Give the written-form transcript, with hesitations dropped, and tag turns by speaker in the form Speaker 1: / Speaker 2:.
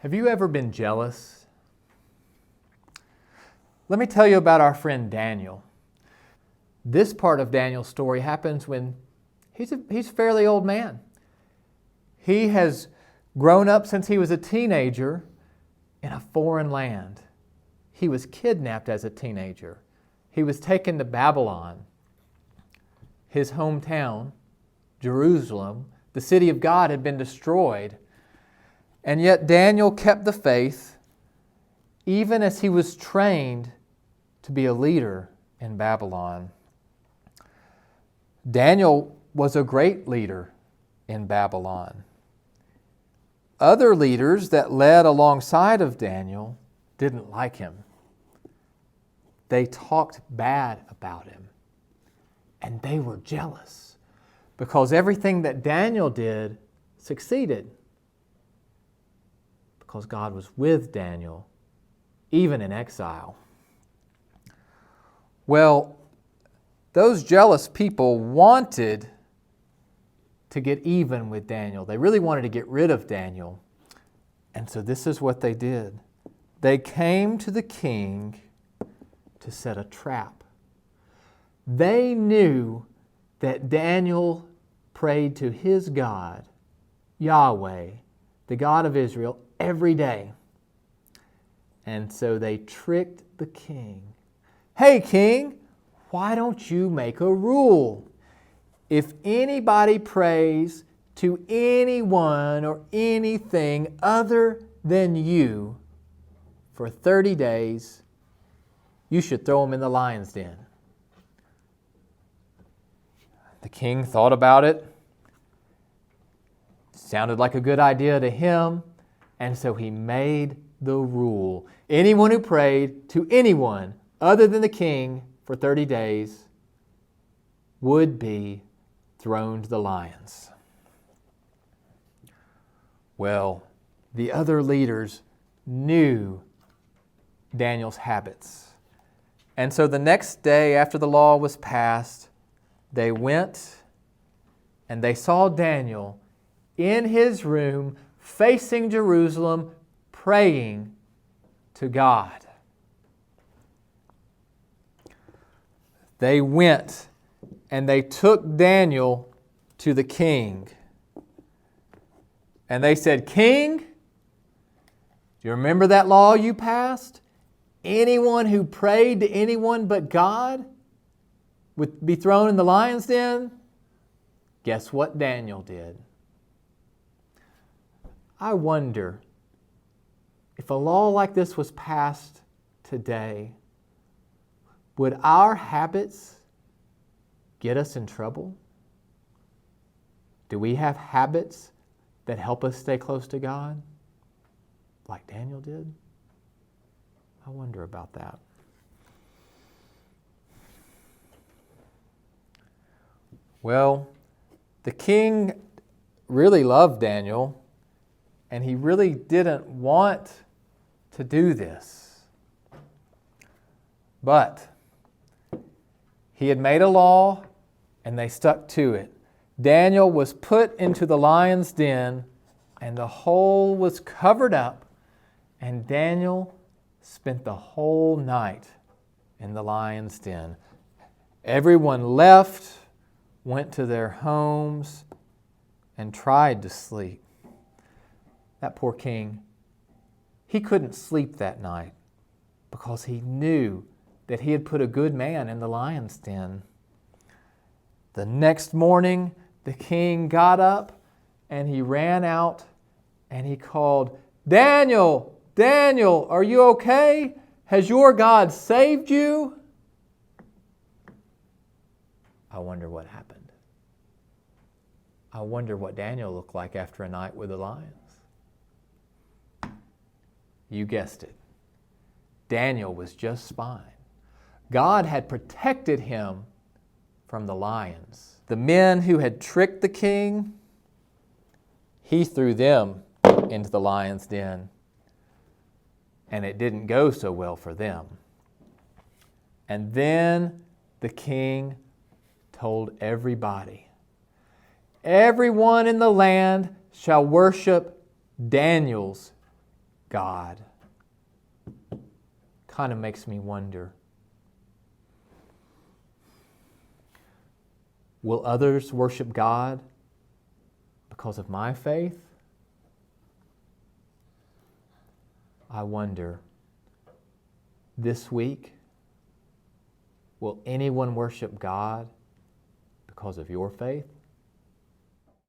Speaker 1: Have you ever been jealous? Let me tell you about our friend Daniel. This part of Daniel's story happens when he's a fairly old man. He has grown up since he was a teenager in a foreign land. He was kidnapped as a teenager. He was taken to Babylon. His hometown, Jerusalem, the city of God, had been destroyed. And yet Daniel kept the faith even as he was trained to be a leader in Babylon. Daniel was a great leader in Babylon. Other leaders that led alongside of Daniel didn't like him. They talked bad about him. And they were jealous because everything that Daniel did succeeded. Because God was with Daniel, even in exile. Well, those jealous people wanted to get even with Daniel. They really wanted to get rid of Daniel. And so this is what they did. They came to the king to set a trap. They knew that Daniel prayed to his God, Yahweh, the God of Israel, every day. And so they tricked the king. Hey, king, why don't you make a rule? If anybody prays to anyone or anything other than you for 30 days, you should throw them in the lion's den. The king thought about it. Sounded like a good idea to him. And so he made the rule. Anyone who prayed to anyone other than the king for 30 days would be thrown to the lions. Well, the other leaders knew Daniel's habits. And so the next day after the law was passed, they went and they saw Daniel in his room facing Jerusalem, praying to God. They went and they took Daniel to the king. And they said, "King, do you remember that law you passed? Anyone who prayed to anyone but God would be thrown in the lion's den." Guess what Daniel did? I wonder if a law like this was passed today, would our habits get us in trouble? Do we have habits that help us stay close to God, like Daniel did? I wonder about that. Well, the king really loved Daniel, and he really didn't want to do this. But he had made a law, and they stuck to it. Daniel was put into the lion's den, and the hole was covered up, and Daniel spent the whole night in the lion's den. Everyone left, went to their homes, and tried to sleep. That poor king, he couldn't sleep that night because he knew that he had put a good man in the lion's den. The next morning, the king got up and he ran out and he called, "Daniel, Daniel, are you okay? Has your God saved you?" I wonder what happened. I wonder what Daniel looked like after a night with the lions. You guessed it. Daniel was just fine. God had protected him from the lions. The men who had tricked the king, he threw them into the lion's den. And it didn't go so well for them. And then the king told everybody, "Everyone in the land shall worship Daniel's God. Kind of makes me wonder, will others worship God because of my faith? I wonder, this week, will anyone worship God because of your faith?